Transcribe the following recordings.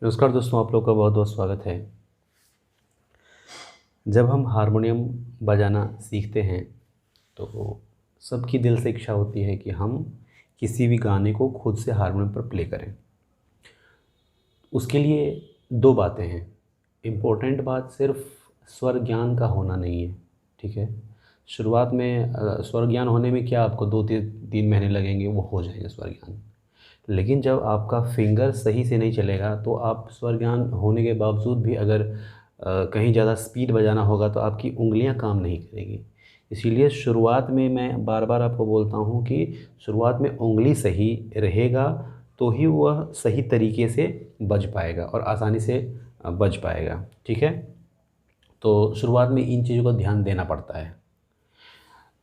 नमस्कार दोस्तों, आप लोग का बहुत बहुत स्वागत है। जब हम हारमोनियम बजाना सीखते हैं तो सबकी दिल से इच्छा होती है कि हम किसी भी गाने को खुद से हारमोनियम पर प्ले करें। उसके लिए दो बातें हैं। इम्पोर्टेंट बात सिर्फ स्वर ज्ञान का होना नहीं है, ठीक है। शुरुआत में स्वर ज्ञान होने में क्या आपको 2-3 महीने लगेंगे, वो हो जाएंगे स्वर ज्ञान। लेकिन जब आपका फिंगर सही से नहीं चलेगा तो आप स्वर ज्ञान होने के बावजूद भी अगर कहीं ज़्यादा स्पीड बजाना होगा तो आपकी उंगलियां काम नहीं करेगी। इसीलिए शुरुआत में मैं बार बार आपको बोलता हूं कि शुरुआत में उंगली सही रहेगा तो ही वह सही तरीके से बज पाएगा और आसानी से बज पाएगा, ठीक है। तो शुरुआत में इन चीज़ों का ध्यान देना पड़ता है।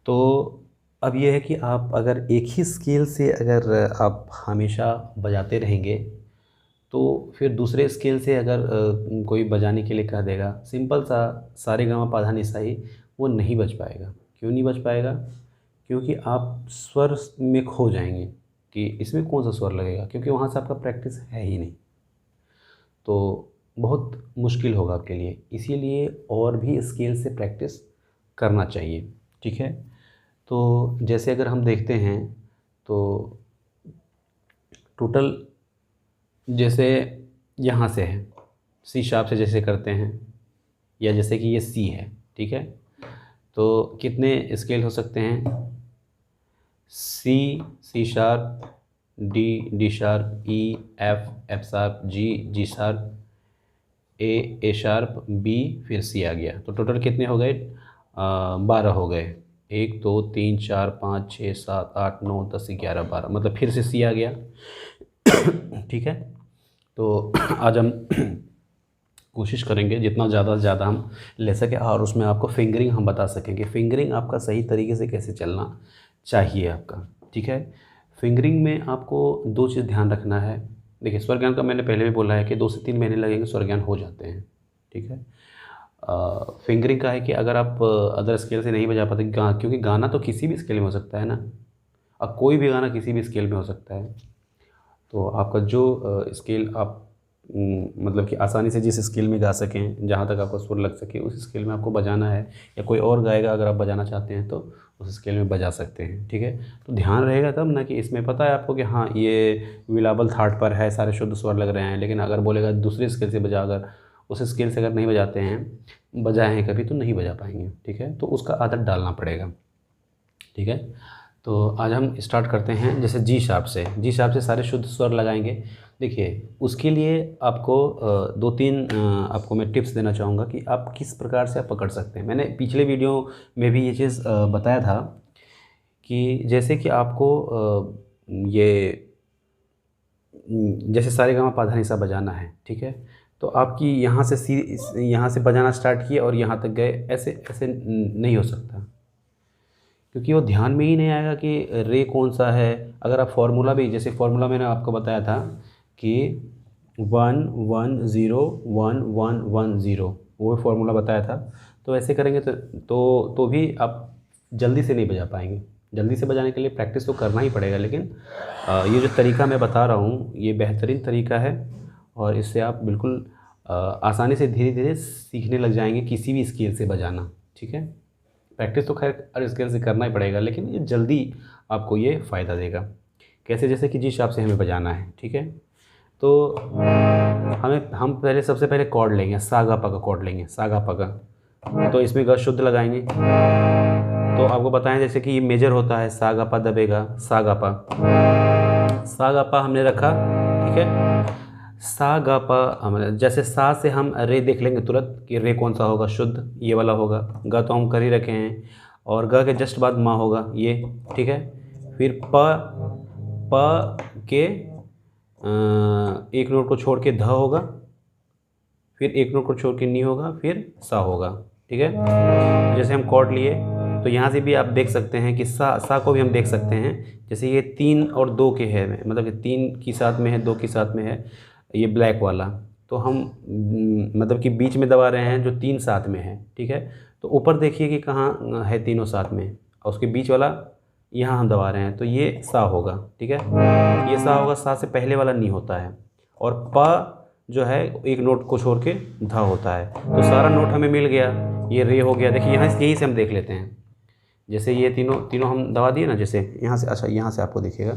तो अब यह है कि आप अगर एक ही स्केल से अगर आप हमेशा बजाते रहेंगे तो फिर दूसरे स्केल से अगर कोई बजाने के लिए कह देगा, सिंपल सा सा रे गा मा पा धा नि सा ही, वो नहीं बज पाएगा। क्यों नहीं बज पाएगा? क्योंकि आप स्वर में खो जाएंगे कि इसमें कौन सा स्वर लगेगा, क्योंकि वहाँ से आपका प्रैक्टिस है ही नहीं। तो बहुत मुश्किल होगा आपके लिए। इसीलिए और भी स्केल से प्रैक्टिस करना चाहिए, ठीक है। तो जैसे अगर हम देखते हैं तो टोटल जैसे यहाँ से है, सी शार्प से जैसे करते हैं, या जैसे कि ये सी है, ठीक है। तो कितने स्केल हो सकते हैं? C, C sharp, D, D sharp, E, F sharp, G sharp, A sharp, B, फिर सी आ गया। तो टोटल कितने हो गए? 12 हो गए। 1 2 3 4 5 6 7 8 9 10 11 12, मतलब फिर से सी आ गया। ठीक है। तो आज हम कोशिश करेंगे जितना ज़्यादा से ज़्यादा हम ले सकें और उसमें आपको फिंगरिंग हम बता सकेंगे। फिंगरिंग आपका सही तरीके से कैसे चलना चाहिए आपका, ठीक है। फिंगरिंग में आपको दो चीज़ ध्यान रखना है। देखिए, स्वर ज्ञान का मैंने पहले भी बोला है कि 2 से 3 महीने लगेंगे, स्वर ज्ञान हो जाते हैं, ठीक है। फिंगरिंग का है कि अगर आप अदर स्केल से नहीं बजा पाते, क्योंकि गाना तो किसी भी स्केल में हो सकता है ना। अब कोई भी गाना किसी भी स्केल में हो सकता है। तो आपका जो स्केल आप मतलब कि आसानी से जिस स्केल में गा सकें, जहाँ तक आपका सुर लग सके, उस स्केल में आपको बजाना है। या कोई और गाएगा, अगर आप बजाना चाहते हैं तो उस स्केल में बजा सकते हैं, ठीक है। तो ध्यान रहेगा तब ना कि इसमें पता है आपको कि हाँ ये विलाबल थार्ड पर है, सारे शुद्ध स्वर लग रहे हैं, लेकिन अगर बोलेगा दूसरे स्केल से बजा, अगर उस स्केल से अगर नहीं बजाते हैं, बजाए हैं कभी, तो नहीं बजा पाएंगे, ठीक है। तो उसका आदत डालना पड़ेगा, ठीक है। तो आज हम स्टार्ट करते हैं जैसे जी शार्प से। जी शार्प से सारे शुद्ध स्वर लगाएंगे। देखिए, उसके लिए आपको 2-3 आपको मैं टिप्स देना चाहूँगा कि आप किस प्रकार से आप पकड़ सकते हैं। मैंने पिछले वीडियो में भी ये चीज़ बताया था कि जैसे कि आपको ये जैसे सारे गा मा पा धा नि सा बजाना है, ठीक है। तो आपकी यहाँ से बजाना स्टार्ट किए और यहाँ तक गए, ऐसे ऐसे नहीं हो सकता, क्योंकि वो ध्यान में ही नहीं आएगा कि रे कौन सा है। अगर आप फार्मूला भी, जैसे फार्मूला मैंने आपको बताया था कि 1 1 0 1 1 1 0, वो फार्मूला बताया था। तो ऐसे करेंगे तो भी आप जल्दी से नहीं बजा पाएंगे। जल्दी से बजाने के लिए प्रैक्टिस तो करना ही पड़ेगा, लेकिन ये जो तरीका मैं बता रहा हूँ ये बेहतरीन तरीका है और इससे आप बिल्कुल आसानी से धीरे धीरे सीखने लग जाएंगे किसी भी स्केल से बजाना, ठीक है। प्रैक्टिस तो खैर हर स्केल से करना ही पड़ेगा, लेकिन ये जल्दी आपको ये फ़ायदा देगा। कैसे? जैसे कि जी शार्प से हमें बजाना है, ठीक है। तो हम पहले सबसे पहले कॉर्ड लेंगे, सा गा पा का कॉर्ड लेंगे, सा गा पा का। तो इसमें ग शुद्ध लगाएंगे। तो आपको बताएं जैसे कि ये मेजर होता है, सा गा पा दबेगा, सा गा पा, सा गा पा हमने रखा, ठीक है। सा गा पा, जैसे सा से हम रे देख लेंगे तुरंत कि रे कौन सा होगा, शुद्ध ये वाला होगा। गा तो हम कर ही रखे हैं, और गा के जस्ट बाद माँ होगा ये, ठीक है। फिर प के एक नोट को छोड़ के ध होगा, फिर एक नोट को छोड़ के नी होगा, फिर सा होगा, ठीक है। जैसे हम कॉर्ड लिए तो यहाँ से भी आप देख सकते हैं कि सा को भी हम देख सकते हैं। जैसे ये 3 और 2 के है, मतलब कि 3 की साथ में है, 2 की साथ में है, ये ब्लैक वाला। तो हम मतलब कि बीच में दबा रहे हैं जो 3 साथ में है, ठीक है। तो ऊपर देखिए कि कहाँ है तीनों साथ में, और उसके बीच वाला यहाँ हम दबा रहे हैं, तो ये सा होगा, ठीक है। ये सा होगा, सा से पहले वाला नी होता है। और प जो है एक नोट को छोड़ के धा होता है। तो सारा नोट हमें मिल गया, ये रे हो गया। देखिए यहाँ यहीं से हम देख लेते हैं, जैसे ये तीनों हम दबा दिए ना, जैसे यहाँ से, अच्छा यहाँ से आपको दिखेगा,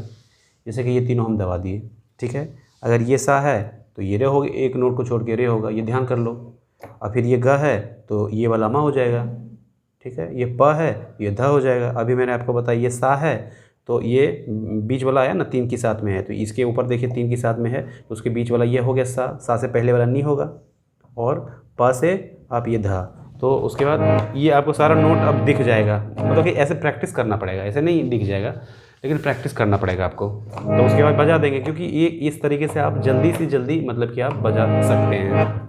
जैसे कि ये तीनों हम दबा दिए, ठीक है। अगर ये सा है तो ये रे होगा, एक नोट को छोड़ के रे होगा, ये ध्यान कर लो। और फिर ये ग है तो ये वाला मा हो जाएगा, ठीक है। ये प है, ये ध हो जाएगा। अभी मैंने आपको बताया ये सा है तो ये बीच वाला आया ना, 3 की साथ में है, तो इसके ऊपर देखिए 3 की साथ में है, तो उसके बीच वाला ये हो गया सा से पहले वाला नी होगा, और प से आप ये धा। तो उसके बाद ये आपको सारा नोट अब दिख जाएगा। मतलब कि ऐसे प्रैक्टिस करना पड़ेगा, ऐसे नहीं दिख जाएगा, लेकिन प्रैक्टिस करना पड़ेगा आपको। तो उसके बाद बजा देंगे, क्योंकि ये इस तरीके से आप जल्दी से जल्दी मतलब कि आप बजा सकते हैं।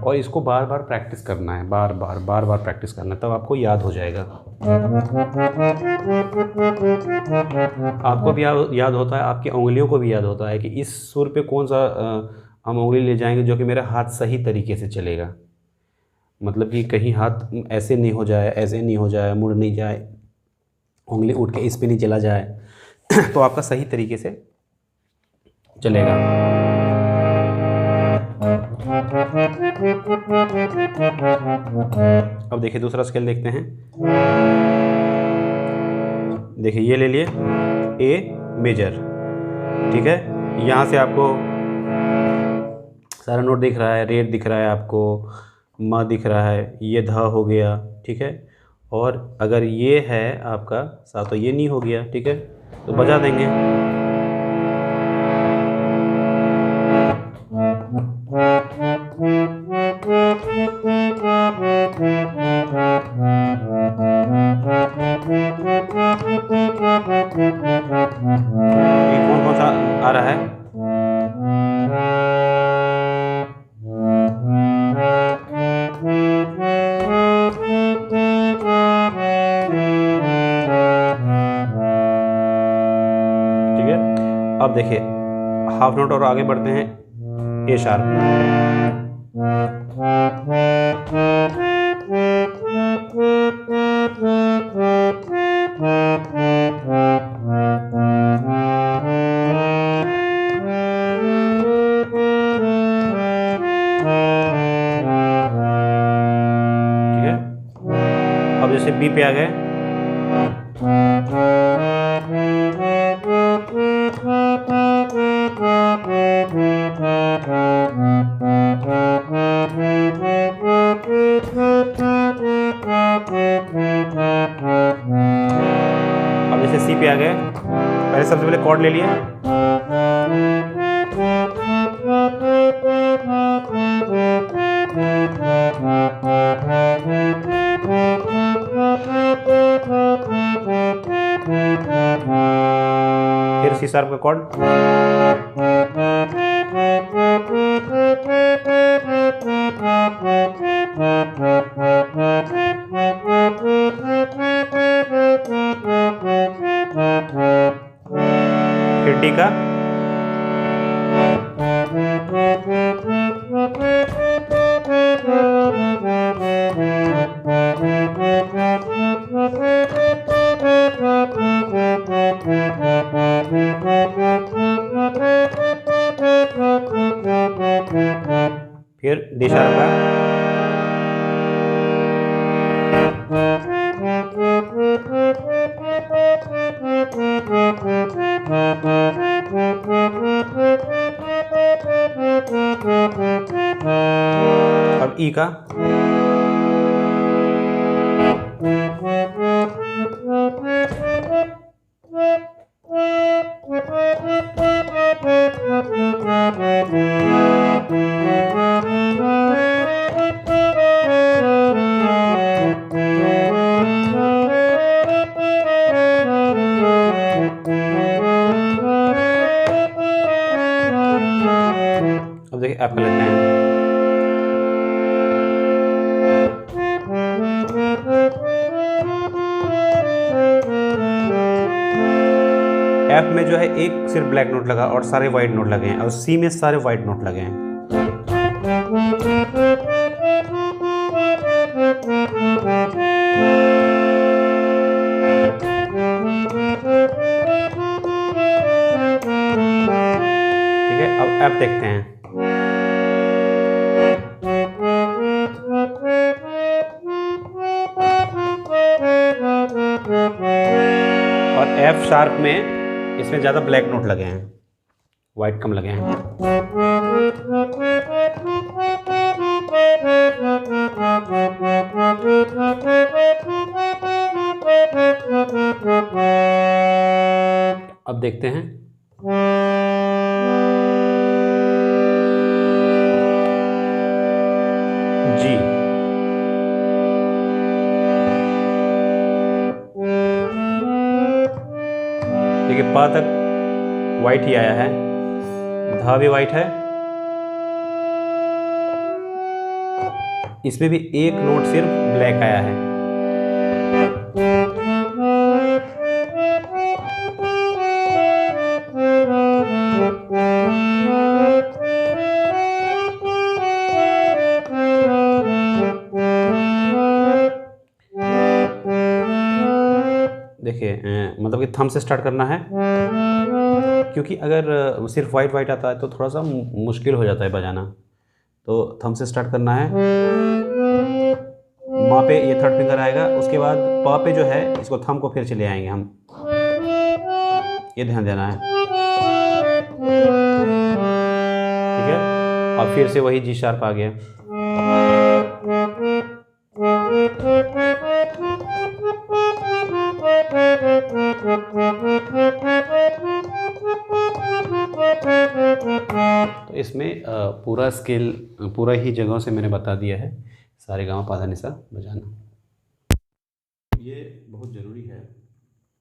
और इसको बार बार प्रैक्टिस करना है, बार बार प्रैक्टिस करना है, तब आपको याद हो जाएगा। आपको भी याद होता है, आपकी उंगलियों को भी याद होता है कि इस सुर पे कौन सा हम उंगली ले जाएंगे जो कि मेरा हाथ सही तरीके से चलेगा। मतलब कि कहीं हाथ ऐसे नहीं हो जाए, ऐसे नहीं हो जाए, मुड़ नहीं जाए, उंगली उठ के इस पे नहीं चला जाए तो आपका सही तरीके से चलेगा। अब देखिए दूसरा स्केल देखते हैं। देखिए ये ले लिए ए मेजर, ठीक है। यहाँ से आपको सारा नोट दिख रहा है, रेड दिख रहा है आपको, म दिख रहा है, ये धा हो गया, ठीक है। और अगर ये है आपका सा तो ये नहीं हो गया, ठीक है। तो बजा देंगे। ये कौन कौन सा आ रहा है? अब देखिए हाफ नोट और आगे बढ़ते हैं, ए शार्प। ठीक है। अब जैसे बी पे आ गए, अब जैसे सी पे आ गए, पहले सबसे पहले कॉर्ड ले लिए, फिर सी शार्प का कॉर्ड, फिर डी का, फिर डी शार्प का, अब ई का, अब देखिए एफ पे लेते हैं। एफ में जो है एक सिर्फ ब्लैक नोट लगा और सारे वाइट नोट लगे हैं, और सी में सारे वाइट नोट लगे हैं। अब देखते हैं। और एफ शार्प में इसमें ज़्यादा ब्लैक नोट लगे हैं, वाइट कम लगे हैं। अब देखते हैं। जी, देखिए पा तक वाइट ही आया है, धा भी वाइट है, इसमें भी एक नोट सिर्फ ब्लैक आया है। देखिए मतलब कि थंब से स्टार्ट करना है, क्योंकि अगर सिर्फ वाइट वाइट आता है तो थोड़ा सा मुश्किल हो जाता है बजाना। तो थंब से स्टार्ट करना है, माँ पे ये थर्ड फिंगर आएगा, उसके बाद पा पे जो है इसको थंब को फिर चले आएंगे हम, ये ध्यान देना है, ठीक है। और फिर से वही जी शार्प आ गया। तो इसमें पूरा स्केल पूरा ही जगहों से मैंने बता दिया है, सारे गामा पाधा निसा बजाना। ये बहुत ज़रूरी है।